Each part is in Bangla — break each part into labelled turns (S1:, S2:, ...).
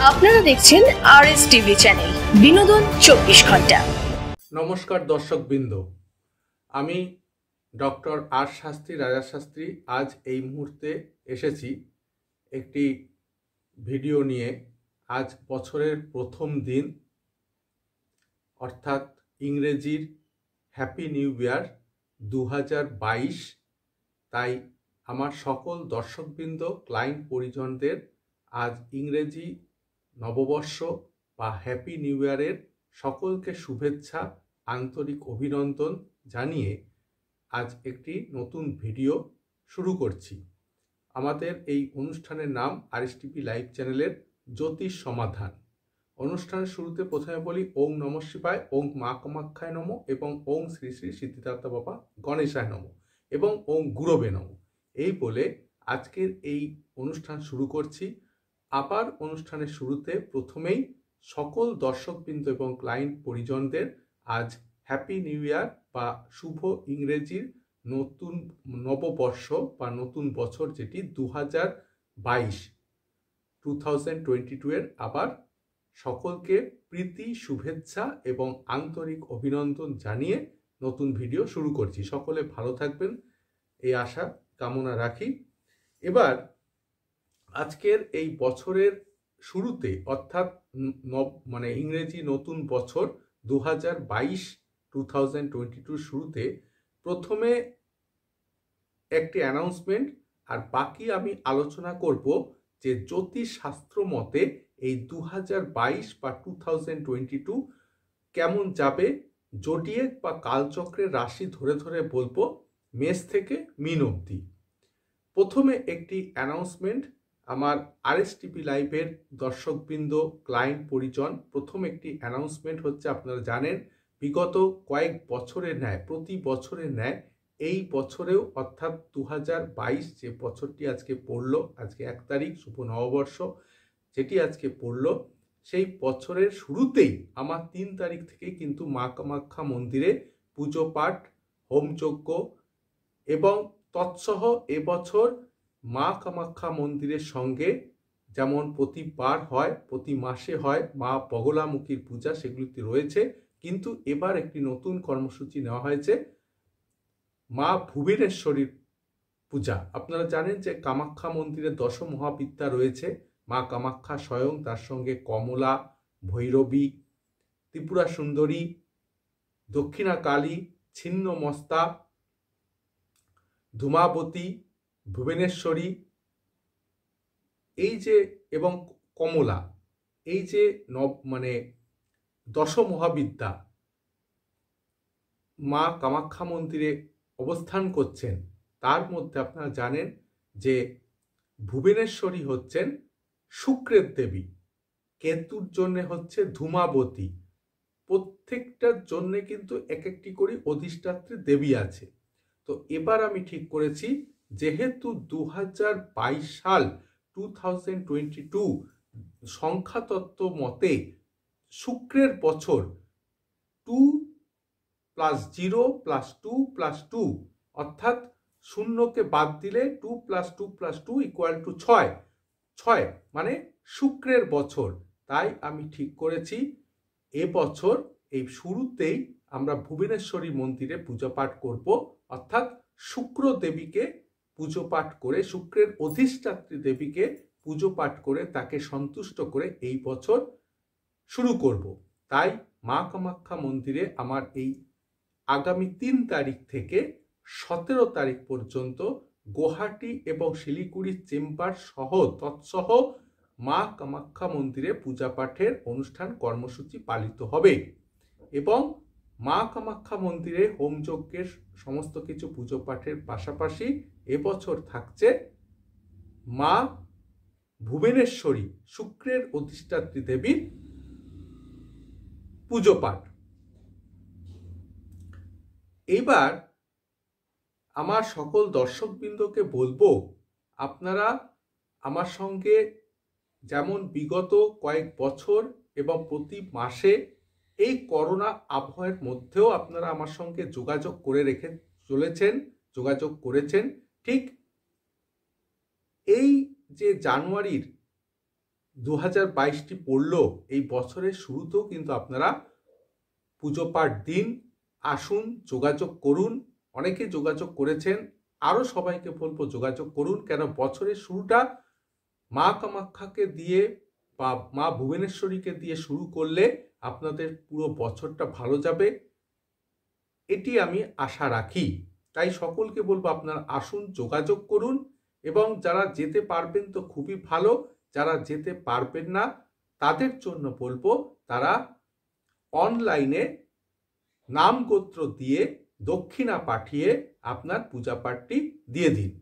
S1: আপনারা দেখছেন আরএস টিভি চ্যানেল, বিনোদন 24 ঘন্টা।
S2: নমস্কার দর্শকবৃন্দ, আমি ডক্টর আর শাস্ত্রী, রাজা শাস্ত্রী আজ এই মুহূর্তে এসেছি একটি ভিডিও নিয়ে। আজ বছরের প্রথম দিন, অর্থাৎ ইংরেজির হ্যাপি নিউ ইয়ার 2022। তাই আমার সকল দর্শকবৃন্দ, ক্লায়েন্ট পরিজনদের আজ ইংরেজি নববর্ষ বা হ্যাপি নিউ ইয়ারের সকলকে শুভেচ্ছা, আন্তরিক অভিনন্দন জানিয়ে আজ একটি নতুন ভিডিও শুরু করছি। আমাদের এই অনুষ্ঠানের নাম আরএসটিভি লাইভ চ্যানেলের জ্যোতিষ সমাধান। অনুষ্ঠানের শুরুতে প্রথমে বলি ওং নমঃ শিবায়, ওং মা কামাখ্যায় নমঃ, এবং ওং শ্রী শ্রী সিদ্ধিদাতা বাবা গণেশায় নমঃ, এবং ওং গুরবে নমঃ। এই বলে আজকের এই অনুষ্ঠান শুরু করছি। আবার অনুষ্ঠানের শুরুতে প্রথমেই সকল দর্শকবৃন্দ এবং ক্লায়েন্ট পরিজনদের আজ হ্যাপি নিউ ইয়ার বা শুভ ইংরেজির নতুন নববর্ষ বা নতুন বছর, যেটি 2022 এর আবার সকলকে প্রীতি, শুভেচ্ছা এবং আন্তরিক অভিনন্দন জানিয়ে নতুন ভিডিও শুরু করছি। সকলে ভালো থাকবেন এই আশা কামনা রাখি। এবার আজকের এই বছরের শুরুতে, অর্থাৎ ইংরেজি নতুন বছর 2022 শুরুতে প্রথমে একটি অ্যানাউন্সমেন্ট, আর বাকি আমি আলোচনা করব যে জ্যোতিষ শাস্ত্র মতে এই 2022 বা 2022 কেমন যাবে। জোডিয়েক বা কালচক্রের রাশি ধরে ধরে বলবো, মেষ থেকে মীন অবধি। প্রথমে একটি অ্যানাউন্সমেন্ট আমার আরএসটিভি লাইভের দর্শকবৃন্দ, ক্লায়েন্ট পরিজন। প্রথম একটি অ্যানাউন্সমেন্ট হচ্ছে, আপনারা জানেন বিগত কয়েক বছরের ন্যায়, প্রতি বছরের ন্যায় এই বছরেও, অর্থাৎ 2022 যে বছরটি আজকে পড়ল, আজকে 1 তারিখ শুভ নববর্ষ যেটি আজকে পড়ল, সেই বছরের শুরুতেই আমার 3 তারিখ থেকেই কিন্তু মা কামাখ্যা মন্দিরে পুজো পাঠ, হোমযজ্ঞ এবং তৎসহ এবছর মা কামাখ্যা মন্দিরের সঙ্গে যেমন প্রতিবার হয়, প্রতি মাসে হয় মা বগলামুখীর পূজা, সেগুলিতে রয়েছে। কিন্তু এবার একটি নতুন কর্মসূচি নেওয়া হয়েছে, মা ভুবনেশ্বরীর পূজা। আপনারা জানেন যে কামাখ্যা মন্দিরে 10 মহাবিদ্যা রয়েছে। মা কামাখ্যা স্বয়ং, তার সঙ্গে কমলা, ভৈরবী, ত্রিপুরা সুন্দরী, দক্ষিণা কালী, ছিন্নমস্তা, ধূমাবতী, ভুবনেশ্বরী, এই যে, এবং কমলা, এই যে 10 মহাবিদ্যা মা কামাখ্যা মন্দিরে অবস্থান করছেন। তার মধ্যে আপনারা জানেন যে ভুবনেশ্বরী হচ্ছেন শুক্রের দেবী, কেতুর জন্য হচ্ছে ধূমাবতী। প্রত্যেকটার জন্য কিন্তু এক একটি করে অধিষ্ঠাত্রী দেবী আছে। তো এবার আমি ঠিক করেছি, যেহেতু 2022 সাল 2022 সংখ্যাতত্ত্ব মতে শুক্রের বছর 2 + 0 + 2 + 2, অর্থাৎ শূন্যকে বাদ দিলে 2 + 2 + 2 = 6 মানে শুক্রের বছর। তাই আমি ঠিক করেছি এবছর এই শুরুতেই আমরা ভুবনেশ্বরী মন্দিরে পুজো পাঠ করব, অর্থাৎ শুক্র দেবীকে পুজো পাঠ করে, শুক্রের অধিষ্ঠাত্রী দেবীকে পুজো পাঠ করে, তাকে সন্তুষ্ট করে এই বছর শুরু করব। তাই মা কামাখ্যা মন্দিরে আমার এই আগামী 3 তারিখ থেকে 17 তারিখ পর্যন্ত গুয়াহাটি এবং শিলিগুড়ির চেম্বার সহ তৎসহ মা কামাখ্যা মন্দিরে পূজা পাঠের অনুষ্ঠান কর্মসূচি পালিত হবে। এবং মা কামাখ্যা মন্দিরে হোমযজ্ঞের সমস্ত কিছু পুজো পাঠের পাশাপাশি এবছর থাকছে মা ভুবনেশ্বরী, শুক্রের অধিষ্ঠাত্রী দেবীর পুজো পাঠ। এইবার আমার সকল দর্শকবৃন্দকে বলবো, আপনারা আমার সঙ্গে যেমন বিগত কয়েক বছর এবং প্রতি মাসে এই করোনা আবহের মধ্যেও আপনারা আমার সঙ্গে যোগাযোগ করে রেখে চলেছেন, যোগাযোগ করেছেন, ঠিক এই যে জানুয়ারির 2022টি পড়লো, এই বছরের শুরুতেও কিন্তু আপনারা পুজো পাঠ দিন, আসুন, যোগাযোগ করুন। অনেকে যোগাযোগ করেছেন, আরও সবাইকে বলবো যোগাযোগ করুন। কেন বছরের শুরুটা মা কামাখ্যাকে দিয়ে বা মা ভুবনেশ্বরীকে দিয়ে শুরু করলে আপনাদের পুরো বছরটা ভালো যাবে, এটি আমি আশা রাখি। তাই সকলকে বলবো আপনারা আসুন, যোগাযোগ করুন, এবং যারা যেতে পারবেন তো খুবই ভালো, যারা যেতে পারবেন না তাদের জন্য বলবো তারা অনলাইনে নাম গোত্র দিয়ে দক্ষিণা পাঠিয়ে আপনার পূজা পাঠটি দিয়ে দিন।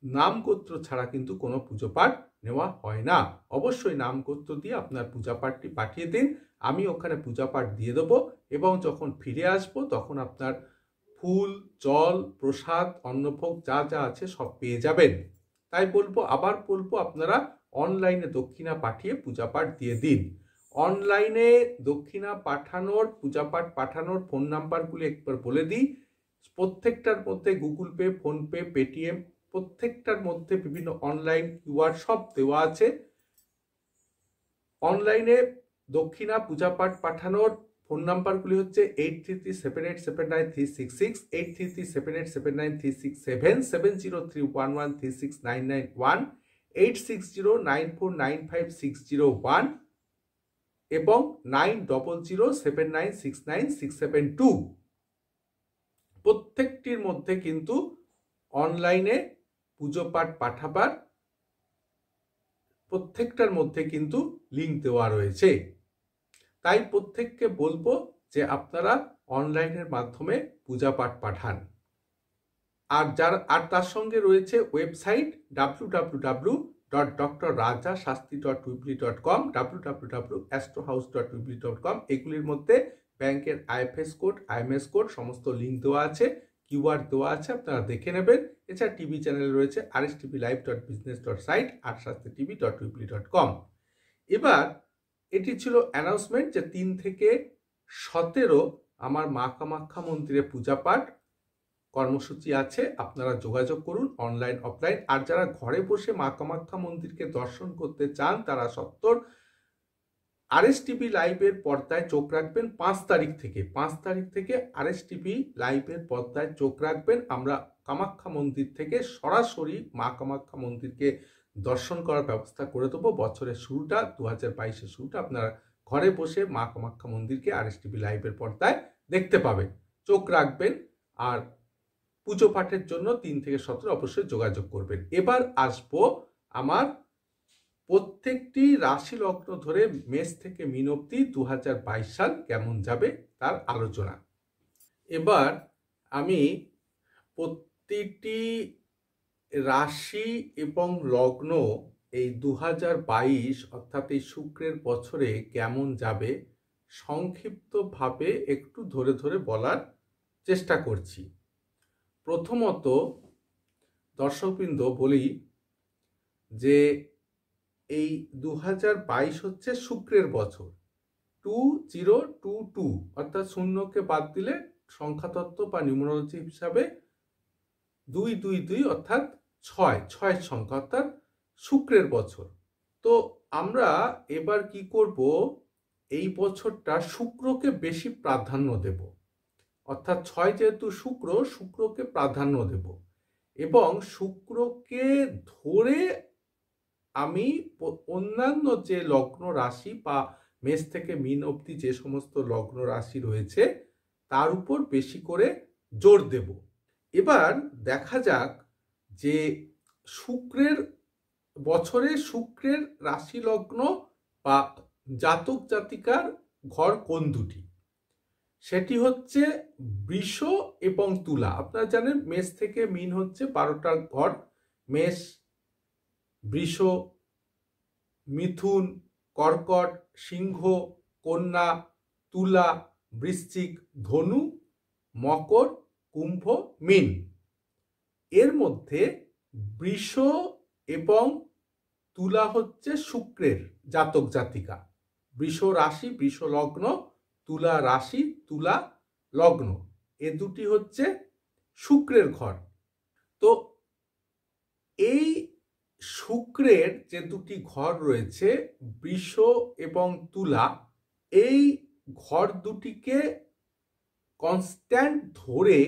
S2: নাম গোত্র ছাড়া কিন্তু কোনো পুজো পাঠ নেওয়া হয় না। অবশ্যই নাম গোত্র দিয়ে আপনার পূজা পাঠটি পাঠিয়ে দিন, আমি ওখানে পূজা পাঠ দিয়ে দেবো, এবং যখন ফিরে আসবো তখন আপনার ফুল, জল, প্রসাদ, অন্নভোগ যা যা আছে সব পেয়ে যাবেন। তাই বলবো, আবার বলবো, আপনারা অনলাইনে দক্ষিণা পাঠিয়ে পূজা পাঠ দিয়ে দিন। অনলাইনে দক্ষিণা পাঠানোর, পূজা পাঠ পাঠানোর ফোন নাম্বারগুলি একবার বলে দিই। প্রত্যেকটার মধ্যে গুগল পে, ফোনপে, পেটিএম, প্রত্যেকটার মধ্যে বিভিন্ন অনলাইন কিউআর সব দেওয়া আছে। অনলাইনে দক্ষিণা পূজা পাঠ পাঠানোর ফোন নাম্বারগুলি হচ্ছে 8337879366, 8337879367, 7031136991, 8609495601 এবং 9007969672। প্রত্যেকটির মধ্যে কিন্তু অনলাইনে পুজো পাঠ পাঠাবার প্রত্যেকটার মধ্যে কিন্তু লিঙ্ক দেওয়া রয়েছে। তাই প্রত্যেককে বলবো যে আপনারা অনলাইনের মাধ্যমে পূজা পাঠ পাঠান। আর তার সঙ্গে রয়েছে ওয়েবসাইট www.drrajashastri.weebly.com, www.astrohouse.weebly.com। এগুলির মধ্যে ব্যাংকের আইএফএস কোড, আইএমএস কোড সমস্ত লিঙ্ক দেওয়া আছে, কিউআর দেওয়া আছে, আপনারা দেখে নেবেন। এছাড়া টিভি চ্যানেল রয়েছে rstvlive.business.site, arshastrtv.weebly.com। এবার এটি ছিল অ্যানাউন্সমেন্ট যে 3 থেকে 17 আমার মা কামাখ্যা মন্দিরে পূজা পাঠ কর্মসূচি আছে। আপনারা যোগাযোগ করুন অনলাইন, অফলাইন। আর যারা ঘরে বসে মা কামাখ্যা মন্দিরকে দর্শন করতে চান তারা সত্তর আরএসটিভি লাইভের পর্দায় চোখ রাখবেন। 5 তারিখ থেকে আরএসটিভি লাইভের পর্দায় চোখ রাখবেন। আমরা কামাখ্যা মন্দির থেকে সরাসরি মা কামাখ্যা মন্দিরকে দর্শন করার ব্যবস্থা করে দেবো। বছরের শুরুটা 2022-এর শুরুটা আপনারা ঘরে বসে মা কামাখ্যা মন্দিরকে আরএসটিভি লাইভের পর্দায় দেখতে পাবেন। চোখ রাখবেন। আর পুজো পাঠের জন্য 3 থেকে 17 অবশ্যই যোগাযোগ করবেন। এবার আসবো আমার প্রত্যেকটি রাশি লগ্ন ধরে মেষ থেকে মীন অবধি 2022 সাল কেমন যাবে তার আলোচনা। এবার আমি প্রতিটি রাশি এবং লগ্ন এই 2022 অর্থাৎ এই শুক্রের বছরে কেমন যাবে সংক্ষিপ্তভাবে একটু ধরে ধরে বলার চেষ্টা করছি। প্রথমত দর্শকবৃন্দ বলি যে এই 2022 হচ্ছে শুক্রের বছর, 2022, অর্থাৎ শূন্যকে বাদ দিলে সংখ্যাতত্ত্ব বা নিউমারোলজি হিসাবে 222 অর্থাৎ 6 সংখ্যা, অর্থাৎ শুক্রের বছর। তো আমরা এবার কি করব, এই বছরটা শুক্রকে বেশি প্রাধান্য দেব, অর্থাৎ 6 যেহেতু শুক্রকে প্রাধান্য দেব, এবং শুক্রকে ধরে আমি অন্যান্য যে লগ্ন রাশি বা মেষ থেকে মীন অবধি যে সমস্ত লগ্ন রাশি রয়েছে তার উপর বেশি করে জোর দেব। এবার দেখা যাক যে শুক্রের রাশি লগ্ন বা জাতক জাতিকার ঘর কোন দুটি, সেটি হচ্ছে বৃষ এবং তুলা। আপনারা জানেন মেষ থেকে মীন হচ্ছে 12টা ঘর, মেষ, বৃষ, মিথুন, কর্কট, সিংহ, কন্যা, তুলা, বৃশ্চিক, ধনু, মকর, কুম্ভ, মীন। এর মধ্যে বৃষ এবং তুলা হচ্ছে শুক্রের জাতক জাতিকা। বৃষ রাশি, বৃষ লগ্ন, তুলা রাশি, তুলা লগ্ন, এ দুটি হচ্ছে শুক্রের ঘর। তো এই শুক্রের যে দুটি ঘর রয়েছে বৃষ এবং তুলা, এই ঘর দুটিকে কনস্ট্যান্ট ধরে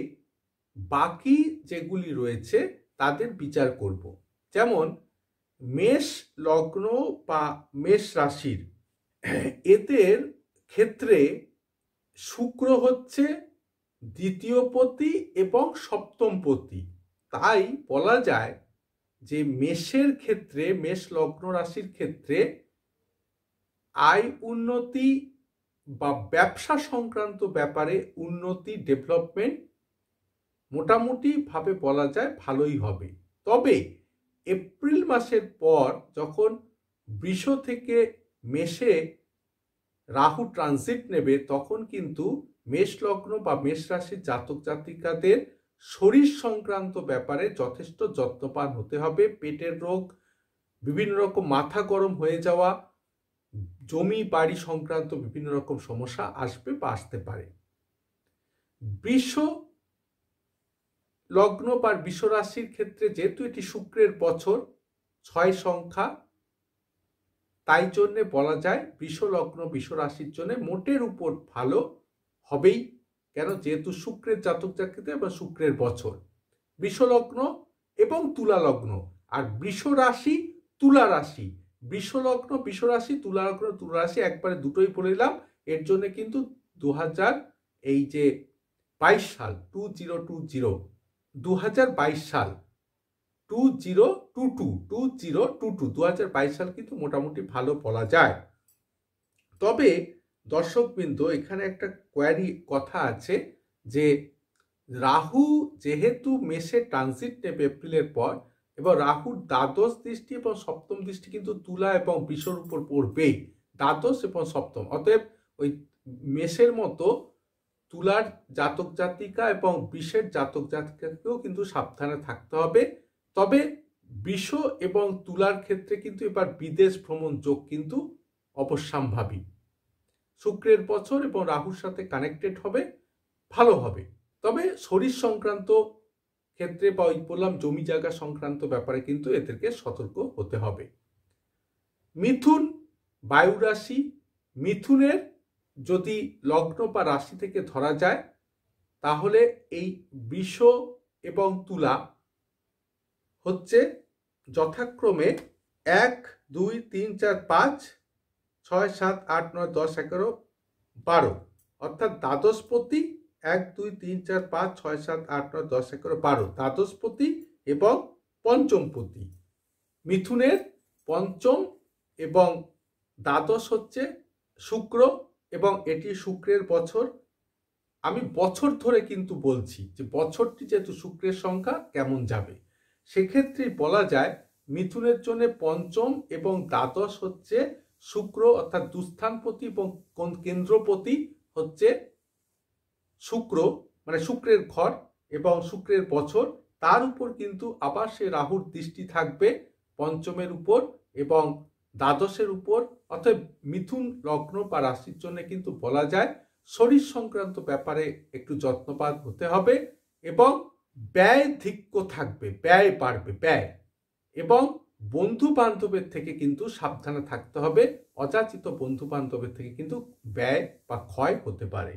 S2: বাকি যেগুলি রয়েছে তাদের বিচার করব। যেমন মেষ লগ্ন বা মেষ রাশির, এদের ক্ষেত্রে শুক্র হচ্ছে দ্বিতীয় পতি এবং সপ্তম পতি। তাই বলা যায় যে মেষের ক্ষেত্রে, মেষ লগ্ন রাশির ক্ষেত্রে আয় উন্নতি বা ব্যবসা সংক্রান্ত ব্যাপারে উন্নতি, ডেভেলপমেন্ট মোটামুটি ভাবে বলা যায় ভালোই হবে। তবে এপ্রিল মাসের পর যখন বৃষ থেকে মেষে রাহু ট্রানজিট নেবে, তখন কিন্তু মেষ লগ্ন বা মেষ রাশির জাতক জাতিকাদের শরীর সংক্রান্ত ব্যাপারে যথেষ্ট যত্নবান হতে হবে। পেটের রোগ, বিভিন্ন রকম মাথা গরম হয়ে যাওয়া, জমি বাড়ি সংক্রান্ত বিভিন্ন রকম সমস্যা আসবে বা আসতে পারে। বৃষ লগ্ন বা বৃষ রাশির ক্ষেত্রে যেহেতু এটি শুক্রের বছর, 6 সংখ্যা, তাই জন্যে বলা যায় বৃষ লগ্ন বৃষ রাশির জন্য মোটের উপর ভালো হবেই। কেন? যেহেতু শুক্রের জাতক জাতিকাদের বা শুক্রের বছর। বৃষ লগ্ন এবং তুলা লগ্ন, আর বৃষ রাশি তুলা রাশি, বৃষ লগ্ন বৃষ রাশি, তুলা লগ্ন তুলা রাশি, একবারে দুটোই বলে দিলাম। এর জন্য কিন্তু 2022 সাল 2022 সাল 2022 সাল কিন্তু মোটামুটি ভালো বলা যায়। তবে দর্শকবৃন্দ, এখানে একটা কোয়ারি কথা আছে যে রাহু যেহেতু মেষে ট্রানজিট নেবে এপ্রিলের পর, এবং রাহুর দ্বাদশ দৃষ্টি এবং সপ্তম দৃষ্টি কিন্তু তুলা এবং বৃষের উপর পড়বে, দ্বাদশ এবং সপ্তম। অতএব ওই মেষের মতো তুলার জাতক জাতিকা এবং বৃষের জাতক জাতিকাকেও কিন্তু সাবধানে থাকতে হবে। তবে বৃষ এবং তুলার ক্ষেত্রে কিন্তু এবার বিদেশ ভ্রমণ যোগ কিন্তু অবশ্যম্ভাবী। শুক্রের বছর এবং রাহুর সাথে কানেক্টেড হবে, ভালো হবে। তবে শরীর সংক্রান্ত ক্ষেত্রে বা ওই বললাম জমি জায়গা সংক্রান্ত ব্যাপারে কিন্তু এদেরকে সতর্ক হতে হবে। মিথুন বায়ু রাশি, মিথুনের যদি লগ্ন বা রাশি থেকে ধরা যায়, তাহলে এই বৃষ এবং তুলা হচ্ছে যথাক্রমে 1, 2, 3, 4, 5, 6, 7, 8, 9, 10, 11, 12, অর্থাৎ দ্বাদশপতি 1, 2, 3, 4, 5, 6, 7, 8, 9, 10, 11, 12 দ্বাদশপতি এবং পঞ্চমপতি। মিথুনের পঞ্চম এবং দ্বাদশ হচ্ছে শুক্র, এবং এটি শুক্রের বছর। আমি বছর ধরে কিন্তু বলছি যে বছরটি যেহেতু শুক্রের সংখ্যা কেমন যাবে, সেক্ষেত্রে বলা যায় মিথুনের জন্য পঞ্চম এবং দ্বাদশ হচ্ছে শুক্র, অর্থাৎ দুস্থানপতি এবং কেন্দ্রপতি হচ্ছে শুক্র, মানে শুক্রের ঘর এবং শুক্রের বছর। তার উপর কিন্তু আবার সে রাহুর দৃষ্টি থাকবে পঞ্চমের উপর এবং দ্বাদশের উপর। অর্থাৎ মিথুন লগ্ন বা রাশির জন্য কিন্তু বলা যায় শরীর সংক্রান্ত ব্যাপারে একটু যত্নবান হতে হবে, এবং ব্যয়ধিক্য থাকবে, ব্যয় বাড়বে, ব্যয়, এবং বন্ধু বান্ধবের থেকে কিন্তু সাবধানে থাকতে হবে। অযাচিত বন্ধু বান্ধবের থেকে কিন্তু ব্যয় বা ক্ষয় হতে পারে।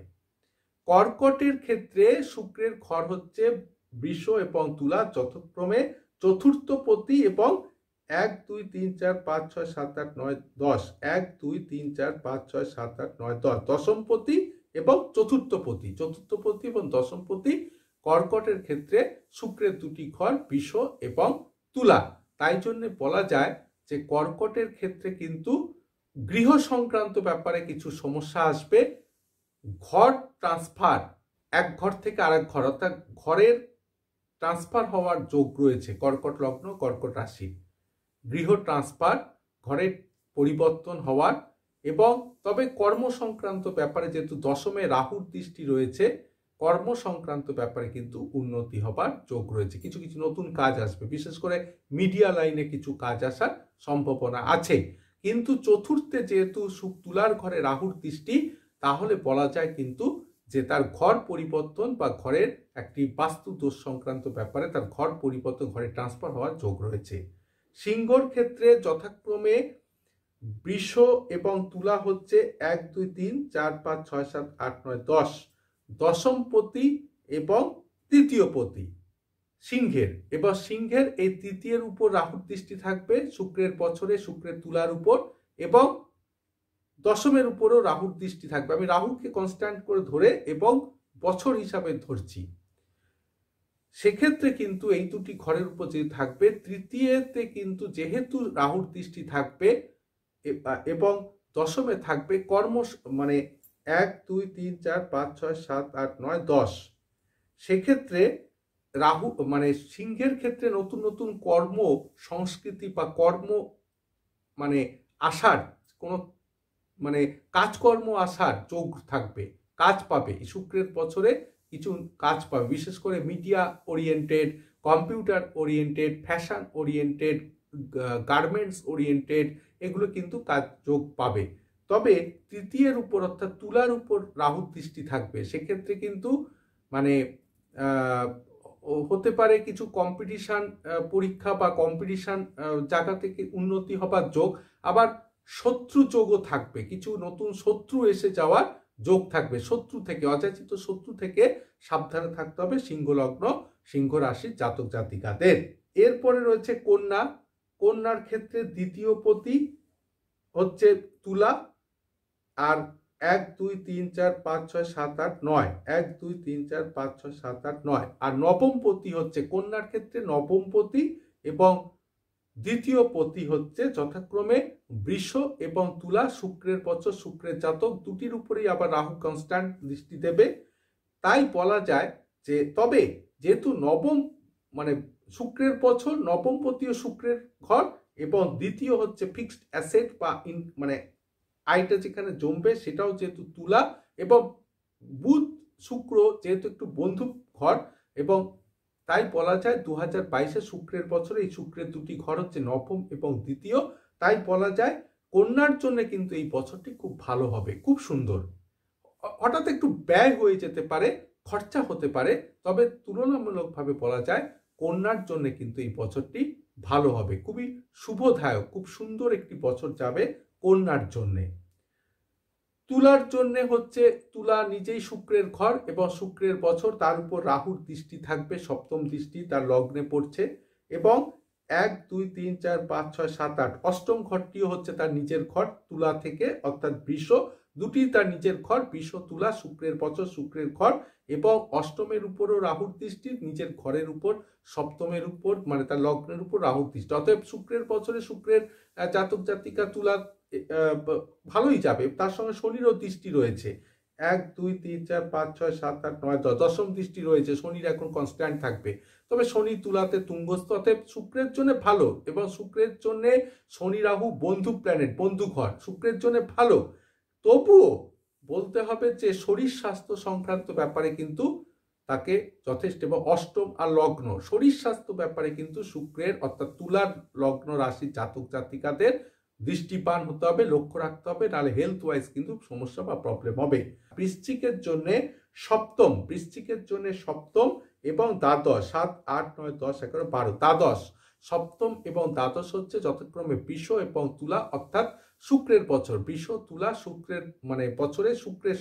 S2: কর্কটের ক্ষেত্রে শুক্রের ঘর হচ্ছে বৃষ এবং তুলা, যথাক্রমে চতুর্থ পতি এবং 1, 2, 3, 4, 5, 6, 7, 8, 9, 10, 1, 2, 3, 4, 5, 6, 7, 8, 9, 10 দশমপতি এবং চতুর্থপতি, চতুর্থপতি এবং দশমপতি কর্কটের ক্ষেত্রে শুক্রের দুটি ঘর বৃষ এবং তুলা। তাই জন্য বলা যায় যে কর্কটের ক্ষেত্রে কিন্তু গৃহ সংক্রান্ত ব্যাপারে কিছু সমস্যা আসবে। ঘর ট্রান্সফার, এক ঘর থেকে আরেক ঘর, অর্থাৎ ঘরের ট্রান্সফার হওয়ার যোগ রয়েছে কর্কট লগ্ন কর্কট রাশি। গৃহ ট্রান্সফার, ঘরের পরিবর্তন হওয়ার, এবং তবে কর্ম সংক্রান্ত ব্যাপারে যেহেতু দশমে রাহুর দৃষ্টি রয়েছে, কর্ম সংক্রান্ত ব্যাপারে কিন্তু উন্নতি হবার যোগ রয়েছে। কিছু কিছু নতুন কাজ আসবে, বিশেষ করে মিডিয়া লাইনে কিছু কাজ আসার সম্ভাবনা আছে। কিন্তু চতুর্থে যেহেতু তুলার ঘরে রাহুর দৃষ্টি, তাহলে বলা যায় কিন্তু যে তার ঘর পরিবর্তন বা ঘরের একটি বাস্তু দোষ সংক্রান্ত ব্যাপারে তার ঘর পরিবর্তন, ঘরে ট্রান্সফার হওয়ার যোগ রয়েছে। সিংহর ক্ষেত্রে যথাক্রমে বৃষ এবং তুলা হচ্ছে 1 2 3 4 5 6 7 8 9 10 দশম পতি এবং তৃতীয় পতি সিংহের। এবার সিংহের এই তৃতীয়ের উপর রাহুর দৃষ্টি থাকবে শুক্রের বছরে, শুক্রের তুলার উপর, এবং দশমের উপরও রাহুর দৃষ্টি থাকবে। আমি রাহুকে কনস্ট্যান্ট করে ধরে এবং বছর হিসাবে ধরছি। সেক্ষেত্রে কিন্তু এই দুটি ঘরের উপর যে থাকবে, তৃতীয়তে কিন্তু যেহেতু রাহুর দৃষ্টি থাকবে এবং দশমে থাকবে কর্ম, মানে 1 2 3 4 5 6 7 8 9 10, সেক্ষেত্রে রাহু মানে সিংহের ক্ষেত্রে নতুন নতুন কর্ম সংস্কৃতি বা কর্ম মানে আসার কোনো মানে কাজকর্ম আসার যোগ থাকবে, কাজ পাবে। শুক্রের বছরে কিছু কাজ পাবে, বিশেষ করে media oriented, computer oriented, fashion oriented, garments oriented, এগুলো কিন্তু কাজ যোগ পাবে। তবে তৃতীয়ের উপর অর্থাৎ তুলার উপর রাহুর দৃষ্টি থাকবে, সেক্ষেত্রে কিন্তু মানে হতে পারে কিছু কম্পিটিশন পরীক্ষা বা কম্পিটিশন জায়গা থেকে উন্নতি হবার যোগ, আবার শত্রু যোগও থাকবে, কিছু নতুন শত্রু এসে যাওয়ার যোগ থাকবে। শত্রু থেকে, অযাচিত শত্রু থেকে সাবধানে থাকতে হবে সিংহ লগ্ন, সিংহ রাশির জাতক জাতিকাদের। এরপরে রয়েছে কন্যা। কন্যার ক্ষেত্রে দ্বিতীয় পতি হচ্ছে তুলা, আর 1 2 3 4 5 6 7 8 9, 1 2 3 4 5 6 7 8 9, আর নবম পতি হচ্ছে কন্যার ক্ষেত্রে নবম পতি এবং দ্বিতীয় পতি হচ্ছে যথাক্রমে বৃষ এবং তুলা। শুক্রের বছর, শুক্রের জাতক, দুটির উপরেই আবার রাহু কনস্ট্যান্ট দৃষ্টি দেবে। তাই বলা যায় যে, তবে যেহেতু নবম মানে শুক্রের বছর, নবম পতিও শুক্রের ঘর, এবং দ্বিতীয় হচ্ছে ফিক্সড অ্যাসেট বা মানে আয়টা যেখানে জমবে সেটাও যেহেতু তুলা, এবং বুধ শুক্র যেহেতু একটু বন্ধু ঘর, এবং তাই বলা যায় 2022 শুক্রের বছরে এই শুক্রের দুটি ঘর হচ্ছে নবম এবং দ্বিতীয়। তাই বলা যায় কন্যার জন্য কিন্তু এই বছরটি খুব ভালো হবে, খুব সুন্দর। হঠাৎ একটু ব্যয় হয়ে যেতে পারে, খরচা হতে পারে, তবে তুলনামূলকভাবে বলা যায় কন্যার জন্য কিন্তু এই বছরটি ভালো হবে, খুবই শুভদায়ক, খুব সুন্দর একটি বছর যাবে কন্যার জন্যে। তুলার জন্য হচ্ছে, তুলা নিজেই শুক্রের ঘর এবং শুক্রের বছর, তার উপর রাহুর দৃষ্টি থাকবে, সপ্তম দৃষ্টি তার লগ্নে পড়ছে, এবং 1 2 3 4 5 6 7 8 অষ্টম ঘরটিও হচ্ছে তার নিজের ঘর তুলা থেকে, অর্থাৎ বৃষ, দুটি তার নিজের ঘর, বৃষ তুলা, শুক্রের বছর, শুক্রের ঘর, এবং অষ্টমের উপরও রাহুর দৃষ্টি, নিজের ঘরের উপর, সপ্তমের উপর মানে তার লগ্নের উপর রাহুর দৃষ্টি। অতএব শুক্রের বছরে শুক্রের জাতক জাতিকা তুলা ভালোই যাবে। তার সঙ্গে শনিরও দৃষ্টি রয়েছে, 1 2 3 4 5 6 7 8 9 10, দশম দৃষ্টি রয়েছে, শনির এখন কনস্ট্যান্ট থাকবে। তবে শনি তুলাতে তুঙ্গস্থ, অতএব শুক্রের জন্য ভালো, এবং শুক্রের জন্য শনি রাহু বন্ধু প্ল্যানেট, বন্ধু ঘর, শুক্রের জন্য ভালো। তবুও বলতে হবে যে শরীর স্বাস্থ্য সংক্রান্ত ব্যাপারে কিন্তু তাকে যথেষ্ট, এবং অষ্টম আর লগ্ন, শরীর স্বাস্থ্য ব্যাপারে কিন্তু শুক্রের অর্থাৎ তুলার লগ্ন রাশির জাতক জাতিকাদের দৃষ্টিপান হতে হবে, লক্ষ্য রাখতে হবে, নাহলে হেলথ ওয়াইজ কিন্তু সমস্যা বা প্রবলেম হবে। বৃশ্চিকের জন্য সপ্তম, বৃশ্চিকের জন্য সপ্তম এবং দ্বাদশ, 7 8 9 10 11 12, দ্বাদশ, সপ্তম এবং দ্বাদশ হচ্ছে যথাক্রমে বৃষ এবং তুলা, অর্থাৎ শুক্রের বছর, বৃষ তুলা শুক্রের মানে বছরে শুক্রের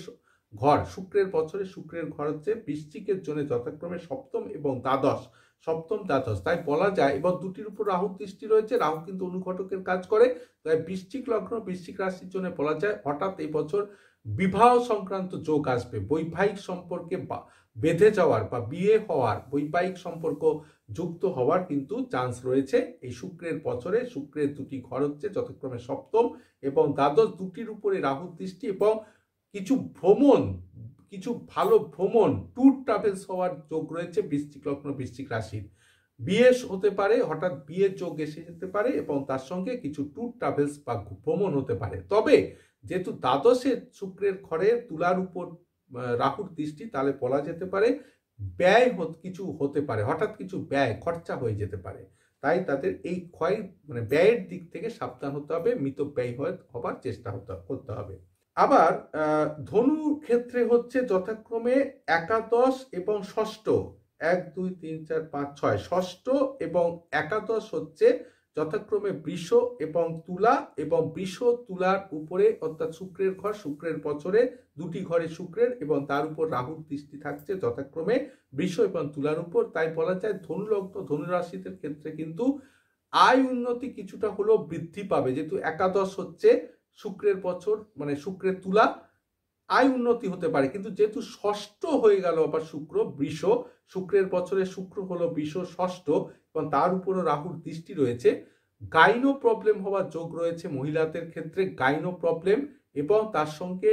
S2: ঘর, শুক্রের বছরে শুক্রের ঘর হচ্ছে বৃশ্চিকের জন্য যথাক্রমে সপ্তম এবং দ্বাদশ, সপ্তম দ্বাদশ। তাই বলা যায়, এবং দুটির উপর রাহুর দৃষ্টি রয়েছে, রাহু কিন্তু অনুঘটকের কাজ করে, তাই বৃশ্চিক লগ্ন বৃশ্চিক রাশির জন্য বলা যায় হঠাৎ এই বছর বিবাহ সংক্রান্ত যোগ আসবে, বৈবাহিক সম্পর্কে বেঁধে যাওয়ার বা বিয়ে হওয়ার, বৈবাহিক সম্পর্ক যুক্ত হওয়ার কিন্তু চান্স রয়েছে এই শুক্রের বছরে। শুক্রের দুটি ঘর হচ্ছে যথাক্রমে সপ্তম এবং দ্বাদশ, দুটির উপরে রাহুর দৃষ্টি, এবং কিছু ভ্রমণ, কিছু ভালো ভ্রমণ, ট্যুর ট্রাভেলস হওয়ার যোগ রয়েছে বৃশ্চিক লগ্ন বৃশ্চিক রাশির। বিয়ে হতে পারে, হঠাৎ বিয়ের যোগ এসে যেতে পারে, এবং তার সঙ্গে কিছু ট্যুর ট্রাভেলস বা ভ্রমণ হতে পারে। তবে যেহেতু দ্বাদশে শুক্রের ঘরে তুলার উপর রাহুর দৃষ্টি, তাহলে বলা যেতে পারে ব্যয় কিছু হতে পারে, হঠাৎ কিছু ব্যয় খরচা হয়ে যেতে পারে। তাই তাদের এই ক্ষয় মানে ব্যয়ের দিক থেকে সাবধান হতে হবে, মিত ব্যয় হবার চেষ্টা করতে হবে। আবার ধনুর ক্ষেত্রে হচ্ছে যথাক্রমে একাদশ এবং ষষ্ঠ, 1 2 3 4 5 6, ষষ্ঠ এবং একাদশ হচ্ছে যথাক্রমে বৃষ এবং তুলা, এবং বৃষ তুলার উপরে অর্থাৎ শুক্রের ঘর, শুক্রের বছরে দুটি ঘরে শুক্রের এবং তার উপর রাহুর দৃষ্টি থাকছে যথাক্রমে বৃষ এবং তুলার উপর। তাই বলা যায় ধনুলগ্ন ধনুরাশিদের ক্ষেত্রে কিন্তু আয় উন্নতি কিছুটা হলেও বৃদ্ধি পাবে, যেহেতু একাদশ হচ্ছে শুক্রের বছর, মানে শুক্রের তুলা, আয় উন্নতি হতে পারে। কিন্তু যেহেতু ষষ্ঠ হয়ে গেল আবার শুক্র বৃষ, শুক্রের বছরে শুক্র হলো বৃষ ষষ্ঠ এবং তার উপরও রাহুর দৃষ্টি রয়েছে, গাইনো প্রবলেম হওয়ার যোগ রয়েছে মহিলাদের ক্ষেত্রে, গাইনো প্রবলেম, এবং তার সঙ্গে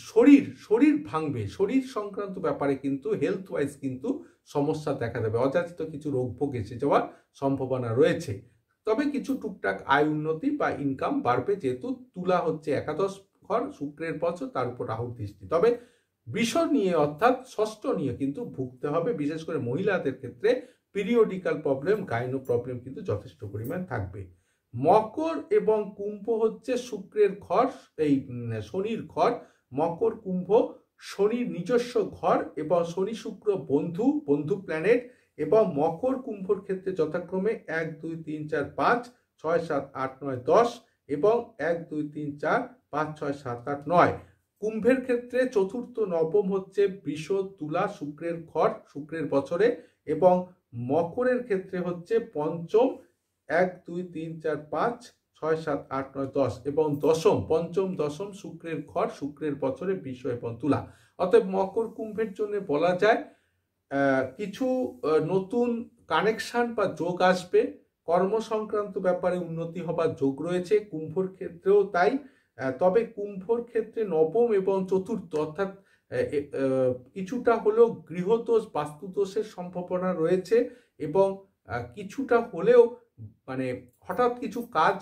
S2: শরীর ভাঙবে, শরীর সংক্রান্ত ব্যাপারে কিন্তু হেলথ ওয়াইজ কিন্তু সমস্যা দেখা দেবে, অযাচিত কিছু রোগ ভোগ এসে যাওয়ার সম্ভাবনা রয়েছে। তবে কিছু টুকটাক আয় উন্নতি বা ইনকাম বাড়বে, যেহেতু তুলা হচ্ছে একাদশ ঘর, শুক্রের বছর, তার উপর রাহুর দৃষ্টি। তবে বৃষ নিয়ে অর্থাৎ ষষ্ঠ নিয়ে কিন্তু ভুগতে হবে, বিশেষ করে মহিলাদের ক্ষেত্রে পিরিয়ডিক্যাল প্রবলেম, গাইনো প্রবলেম কিন্তু যথেষ্ট পরিমাণ থাকবে। মকর এবং কুম্ভ হচ্ছে শুক্রের ঘর, এই শনির ঘর। মকর কুম্ভ শনির নিজস্ব ঘর এবং শনি শুক্র বন্ধু প্ল্যানেট, এবং মকর কুম্ভর ক্ষেত্রে যথাক্রমে 1 2 3 4 5 6 7 8 9 10 এবং 1 2 3 4 5 6 7 8 9। কুম্ভের ক্ষেত্রে চতুর্থ নবম হচ্ছে বৃষ তুলা শুক্রের ঘর, শুক্রের বছরে, এবং মকরের ক্ষেত্রে হচ্ছে পঞ্চম 1 2 3 4 5 6 7 8 9 10 এবং পঞ্চম দশম শুক্রের ঘর, শুক্রের বছরে বৃষ এবং তুলা। অতএব মকর কুম্ভের জন্য বলা যায় কিছু নতুন কানেকশন বা যোগ আসবে, কর্ম সংক্রান্ত ব্যাপারে উন্নতি হবার যোগ রয়েছে কুম্ভর ক্ষেত্রেও তাই। তবে কুম্ভর ক্ষেত্রে নবম এবং চতুর্থ অর্থাৎ কিছুটা হলেও গৃহদোষ বাস্তুদোষের সম্ভাবনা রয়েছে, এবং কিছুটা হলেও মানে হঠাৎ কিছু কাজ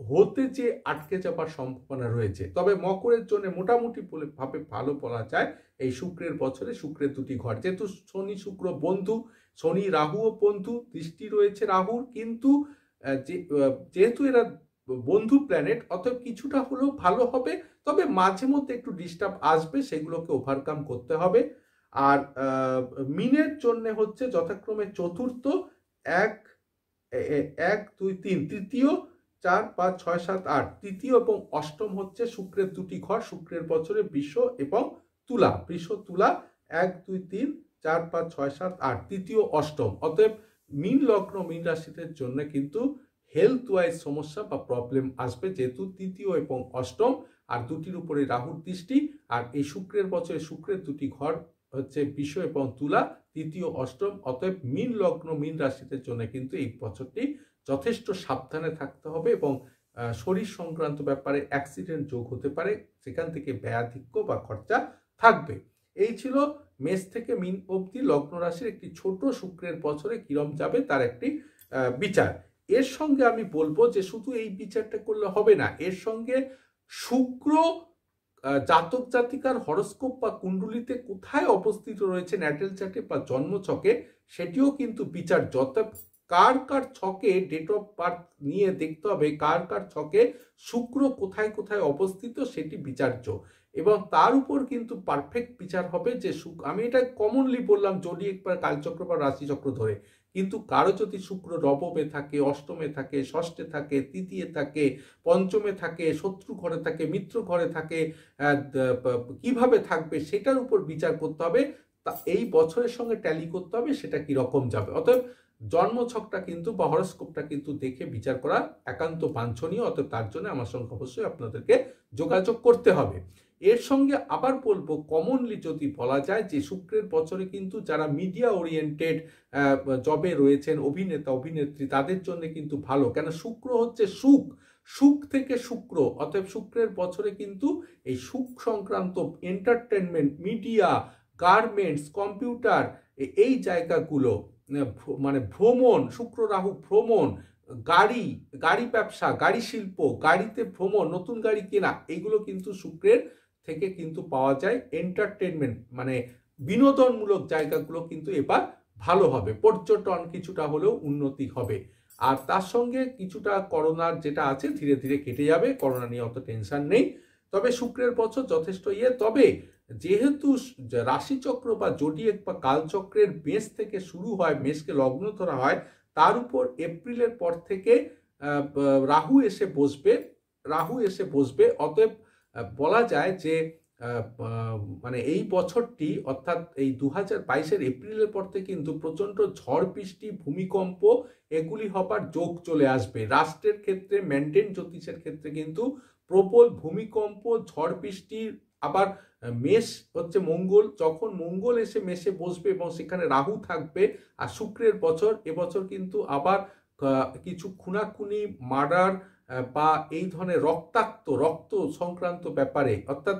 S2: হতে যে আটকে যাবার সম্ভাবনা রয়েছে। তবে মকরের জন্য মোটামুটি ভাবে ভালো বলা যায় এই শুক্রের বছরে, শুক্রের দুটি ঘর, যেহেতু শনি শুক্র বন্ধু, শনি রাহুও বন্ধু, দৃষ্টি রয়েছে রাহুর, কিন্তু যেহেতু এরা বন্ধু প্ল্যানেট, অতএব কিছুটা হলেও ভালো হবে। তবে মাঝে মধ্যে একটু ডিস্টার্ব আসবে, সেগুলোকে ওভারকাম করতে হবে। আর মিনের জন্য হচ্ছে যথাক্রমে চতুর্থ 1 1 2 3, তৃতীয় 4 5 6 7 8, তৃতীয় এবং অষ্টম হচ্ছে শুক্রের দুটি ঘর, শুক্রের বছরে বৃষ এবং তুলা, বৃষ তুলা 1 2 3 4 5 6 7 8, তৃতীয় অষ্টম। অতএব মীন লগ্ন মীন রাশিদের জন্য কিন্তু হেলথ ওয়াইজ সমস্যা বা প্রবলেম আসবে, যেহেতু তৃতীয় এবং অষ্টম আর দুটির উপরে রাহুর দৃষ্টি, আর এই শুক্রের বছরে শুক্রের দুটি ঘর হচ্ছে বৃষ এবং তুলা, তৃতীয় অষ্টম। অতএব মীন লগ্ন মীন রাশিদের জন্য কিন্তু এই বছরটি যথেষ্ট সাবধানে থাকতে হবে, এবং শরীর সংক্রান্ত ব্যাপারে অ্যাক্সিডেন্ট যোগ হতে পারে, সেখান থেকে ব্যয়াধিক্য বা খরচা থাকবে। এই ছিল মেষ থেকে মীন অবধি লগ্ন রাশির একটি ছোট শুক্রের বছরে কিরম যাবে তার একটি বিচার। এর সঙ্গে আমি বলবো যে শুধু এই বিচারটা করলে হবে না, এর সঙ্গে শুক্র জাতক জাতিকার হরস্কোপ বা কুণ্ডলিতে কোথায় অবস্থিত রয়েছে ন্যাটাল চার্টে বা জন্মছকে, সেটিও কিন্তু বিচার্য। অর্থাৎ কার কার ছকে ডেট অফ বার্থ নিয়ে দেখতে হবে কার কার ছকে শুক্র কোথায় কোথায় অবস্থিত, সেটি বিচার্য, এবং তার উপর কিন্তু পারফেক্ট বিচার হবে যে আমি এটা কমনলি বললাম জোডিয়াক বা কালচক্র বা রাশিচক্র ধরে, কিন্তু কারো যদি শুক্র নবমে থাকে, অষ্টমে থাকে, ষষ্ঠে থাকে, তৃতীয় থাকে, পঞ্চমে থাকে, শত্রু ঘরে থাকে, মিত্র ঘরে থাকে, কিভাবে থাকবে সেটার উপর বিচার করতে হবে, তা এই বছরের সঙ্গে ট্যালি করতে হবে সেটা কি রকম যাবে। অতএব জন্মছকটা কিন্তু বা হরস্কোপটা কিন্তু দেখে বিচার করা একান্ত বাঞ্ছনীয়। অতএব তার জন্য আমার সঙ্গে অবশ্যই আপনাদেরকে যোগাযোগ করতে হবে। এর সঙ্গে আবার বলবো কমনলি যদি বলা যায় যে শুক্রের বছরে কিন্তু যারা মিডিয়া ওরিয়েন্টেড জবে রয়েছেন, অভিনেতা অভিনেত্রী, তাদের জন্য কিন্তু ভালো, কেন শুক্র হচ্ছে সুখ থেকে শুক্র। অতএব শুক্রের বছরে কিন্তু এই সুখ সংক্রান্ত এন্টারটেনমেন্ট, মিডিয়া, গার্মেন্টস, কম্পিউটার, এই জায়গাগুলো, মানে ভ্রমণ, শুক্র রাহু ভ্রমণ, গাড়ি ব্যবসা, গাড়ি শিল্প, গাড়িতে ভ্রমণ, নতুন গাড়ি কেনা, এইগুলো কিন্তু শুক্রের থেকে কিন্তু পাওয়া যায়। এন্টারটেনমেন্ট মানে বিনোদনমূলক জায়গাগুলো কিন্তু এবার ভালো হবে, পর্যটন কিছুটা হলেও উন্নতি হবে। আর তার সঙ্গে কিছুটা করোনার যেটা আছে ধীরে ধীরে কেটে যাবে, করোনা নিয়ে অত টেনশন নেই। তবে শুক্রের বছর যথেষ্ট তবে যেহেতু রাশিচক্র বা জোডিয়াক বা কালচক্রের মেষ থেকে শুরু হয়, মেষকে লগ্ন ধরা হয়, তার উপর এপ্রিলের পর থেকে রাহু এসে বসবে। অতএব বলা যায় যে মানে এই বছরটি অর্থাৎ এই 2022-এর এপ্রিলের পর থেকে কিন্তু প্রচণ্ড ঝড় বৃষ্টি, ভূমিকম্প এগুলি হবার যোগ চলে আসবে। রাষ্ট্রের ক্ষেত্রে, ম্যান্ডেট জ্যোতিষের ক্ষেত্রে কিন্তু প্রবল ভূমিকম্প, ঝড় বৃষ্টির, আবার মেষ হচ্ছে মঙ্গল, যখন মঙ্গল এসে মেষে বসবে এবং সেখানে রাহু থাকবে আর শুক্রের বছর, এবছর কিন্তু আবার কিছু খুনাখুনি, মার্ডার বা এই ধরনের রক্ত সংক্রান্ত ব্যাপারে অর্থাৎ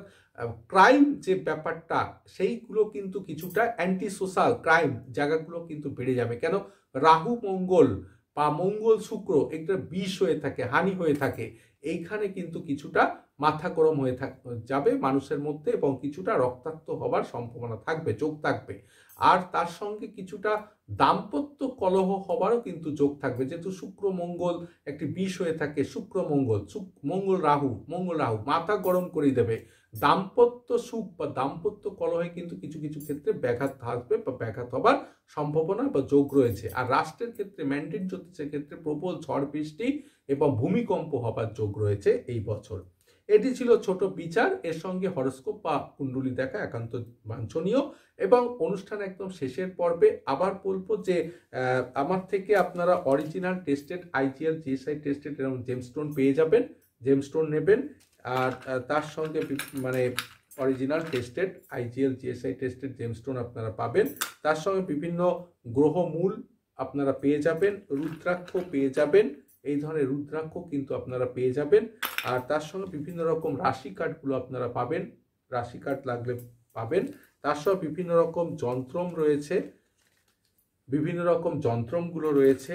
S2: ক্রাইম যে ব্যাপারটা সেইগুলো কিন্তু কিছুটা অ্যান্টি সোশ্যাল ক্রাইম জায়গাগুলো কিন্তু বেড়ে যাবে। কেন? রাহু মঙ্গল বা মঙ্গল শুক্র একটা বিষ হয়ে থাকে, হানি হয়ে থাকে, এইখানে কিন্তু কিছুটা মাথা গরম হয়ে যাবে মানুষের মধ্যে এবং কিছুটা রক্তাক্ত হবার সম্ভাবনা থাকবে, যোগ থাকবে। আর তার সঙ্গে কিছুটা দাম্পত্য কলহ হবারও কিন্তু যোগ থাকবে, যেহেতু শুক্র মঙ্গল একটি বিষ হয়ে থাকে। শুক্র মঙ্গল, মঙ্গল রাহু মাথা গরম করে দেবে। দাম্পত্য সুখ বা দাম্পত্য কলহে কিন্তু কিছু কিছু ক্ষেত্রে ব্যাঘাত আসবে বা ব্যাঘাত হবার সম্ভাবনা বা যোগ রয়েছে। আর রাষ্ট্রের ক্ষেত্রে, ম্যান্ডেট জ্যোতিষের ক্ষেত্রে প্রবল ঝড় বৃষ্টি এবং ভূমিকম্প হবার যোগ রয়েছে এই বছর। এটি ছিল ছোট বিচার, এর সঙ্গে হরোস্কোপ বা কুণ্ডলী দেখা একান্ত বাঞ্ছনীয়। এবং অনুষ্ঠান একদম শেষের পর্বে আবার বলবো যে আমার থেকে আপনারা original tested IGL GSI tested এরকম জেমস্টোন পেয়ে যাবেন, জেমস্টোন নেবেন। আর তার সঙ্গে মানে original tested IGL GSI tested gemstone আপনারা পাবেন। তার সঙ্গে বিভিন্ন গ্রহমূল আপনারা পেয়ে যাবেন, রুদ্রাক্ষ পেয়ে যাবেন, এই ধরনের রুদ্রাক্ষ কিন্তু আপনারা পেয়ে যাবেন। আর তার সঙ্গে বিভিন্ন রকম রাশি কার্ডগুলো আপনারা পাবেন, রাশি কার্ড লাগলে পাবেন। তার সঙ্গে বিভিন্ন রকম যন্ত্রম রয়েছে, বিভিন্ন রকম যন্ত্রমগুলো রয়েছে,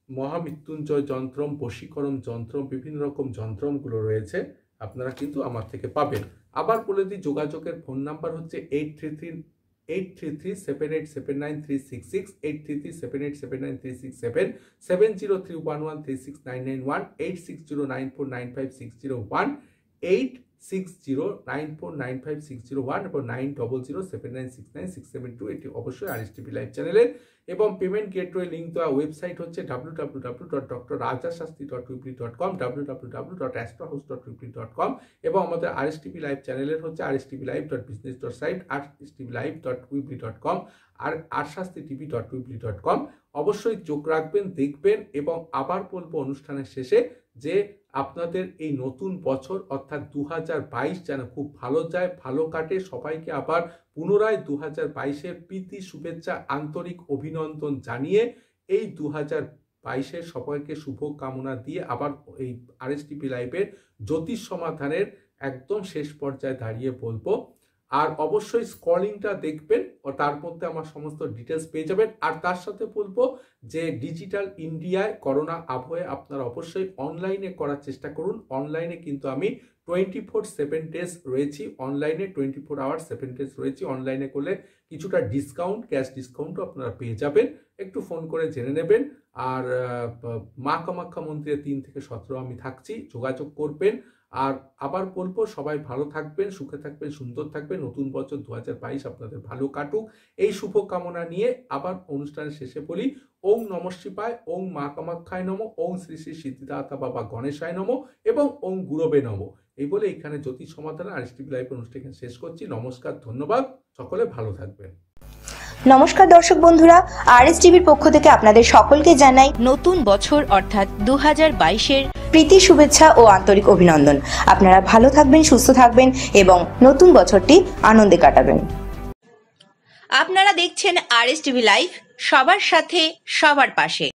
S2: মহামৃত্যুঞ্জয় যন্ত্রম, বশীকরণ যন্ত্রম, বিভিন্ন রকম যন্ত্রমগুলো রয়েছে, আপনারা কিন্তু আমার থেকে পাবেন। আবার বলে দিই, যোগাযোগের ফোন নাম্বার হচ্ছে 8337879366, 8337879367, 7031136991, 8609495601, 8609495601 এবং 9007969672। এটি অবশ্যই RSTV লাইভ চ্যানেলের। এবং পেমেন্ট গেটওয়ে লিঙ্ক দেওয়া ওয়েবসাইট হচ্ছে www.drrajashastri.weebly.com, www.astrohouse.weebly.com এবং আমাদের RSTV লাইভ চ্যানেলের হচ্ছে rstvlive.business.site, rstvlive.weebly.com আর arshastiTV.weebly.com। অবশ্যই চোখ রাখবেন, দেখবেন। এবং আবার বলবো অনুষ্ঠানের শেষে যে আপনাদের এই নতুন বছর অর্থাৎ 2022 যেন খুব ভালো যায়, ভালো কাটে। সবাইকে আবার পুনরায় 2022-এর প্রীতি শুভেচ্ছা, আন্তরিক অভিনন্দন জানিয়ে এই 2022-এর সবাইকে শুভ কামনা দিয়ে আবার এই RSTV লাইভের জ্যোতিষ সমাধানের একদম শেষ পর্যায়ে দাঁড়িয়ে বলবো, আর অবশ্যই স্ক্রলিংটা দেখবেন ও তার মধ্যে আমার সমস্ত ডিটেলস পেয়ে যাবেন। আর তার সাথে বলবো যে ডিজিটাল ইন্ডিয়ায় করোনা আবহে আপনারা অবশ্যই অনলাইনে করার চেষ্টা করুন। অনলাইনে কিন্তু আমি 24/7 ডেজ রয়েছি, অনলাইনে 24 আওয়ার 7 ডেজ রয়েছি। অনলাইনে করলে কিছুটা ডিসকাউন্ট, ক্যাশ ডিসকাউন্টও আপনারা পেয়ে যাবেন, একটু ফোন করে জেনে নেবেন। আর মা কামাখ্যা মন্দিরে 3 থেকে 17 আমি থাকছি, যোগাযোগ করবেন। আর আবার বলবো, সবাই ভালো থাকবেন, সুখে থাকবেন, সুন্দর থাকবেন। নতুন বছর 2022 আপনাদের ভালো কাটুক, এই শুভ কামনা নিয়ে আবার অনুষ্ঠানের শেষে বলি, ওং নমঃ শিবায়, ওং মা কামাখ্যায় নমঃ, ওং শ্রী শ্রী সিদ্ধিদাতা বাবা গণেশায় নমঃ এবং ওং গুরবে নমঃ। এই বলে এখানে জ্যোতিষ সমাধান RSTV লাইভ অনুষ্ঠান শেষ করছি। নমস্কার, ধন্যবাদ, সকলে ভালো থাকবেন।
S3: নমস্কার দর্শক বন্ধুরা, RSTVর পক্ষ থেকে আপনাদের সকলকে জানাই
S1: নতুন বছর অর্থাৎ 2022-এর
S3: প্রীতি শুভেচ্ছা ও আন্তরিক অভিনন্দন। আপনারা ভালো থাকবেন, সুস্থ থাকবেন এবং নতুন বছরটি আনন্দে কাটাবেন।
S1: আপনারা দেখছেন RSTV লাইভ, সবার সাথে সবার পাশে।